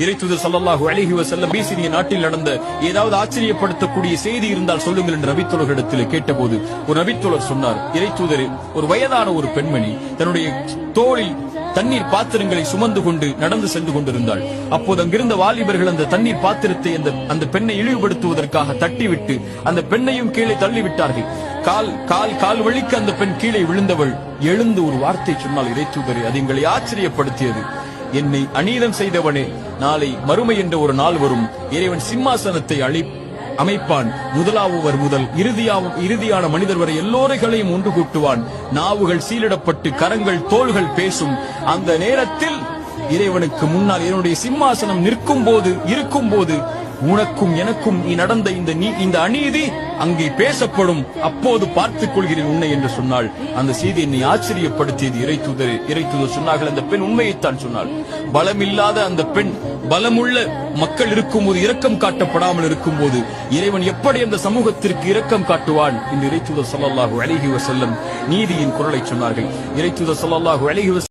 இறைத்தூதர் ஸல்லல்லாஹு அலைஹி வஸல்லம் அபிசீனிய நாட்டில் நடந்த ஏதாவது ஆச்சரியப்படுத்தக்கூடிய செய்தி இருந்தால் சொல்லுங்கள் என்று நபித்தோழர்களிடத்தில் கேட்டபோது ஒரு நபித்தோழர் சொன்னார், இறைத்தூதரே, ஒரு வயதான ஒரு பெண்மணி தன்னுடைய தோளில் தண்ணீர் பாத்திரங்களை சுமந்து கொண்டு நடந்து சென்று கொண்டிருந்தாள். அப்போது அங்கிருந்த வாலிபர்கள் அந்த தண்ணீர் பாத்திரத்தை அந்த பெண்ணை இழிவுபடுத்துவதற்காக தட்டிவிட்டு அந்த பெண்ணையும் கீழே தள்ளிவிட்டார்கள். கால் வழிக்கு அந்த பெண் கீழே விழுந்தவள் எழுந்து ஒரு வார்த்தை சொன்னால், இறைத்தூதரே, அது எங்களை ஆச்சரியப்படுத்தியது. என்னை அநீதம் செய்தவனே, நாளை மறுமை என்ற ஒரு நாள் வரும், இறைவன் சிம்மாசனத்தை அமைப்பான். முதலாவவர் முதல் இறுதியான மனிதர் வரை எல்லோரைகளையும் ஒன்று கூட்டுவான். நாவுகள் சீலிடப்பட்டு கரங்கள் தோள்கள் பேசும். அந்த நேரத்தில் இறைவனுக்கு முன்னால் என்னுடைய சிம்மாசனம் இருக்கும் போது உனக்கும் எனக்கும் நீ நடந்த இந்த அநீதி அங்கே பேசப்படும். அப்போது பார்த்துக் கொள்கிறேன் உன்னை என்று சொன்னாள். அந்த செய்தி என்னை ஆச்சரியப்படுத்தியது. இறைத்தூதர் சொன்னார்கள், அந்த பெண் உண்மையைத்தான் சொன்னாள். பலமில்லாத அந்த பெண் பலமுள்ள மக்கள் இருக்கும்போது இரக்கம் காட்டப்படாமல் இருக்கும்போது இறைவன் எப்படி அந்த சமூகத்திற்கு இரக்கம் காட்டுவான் என்று இறைத்தூதர் ஸல்லல்லாஹு அலைஹி வஸல்லம் நீதியின் குரலை சொன்னார்கள். இறைத்தூதர் ஸல்லல்லாஹு அலைஹி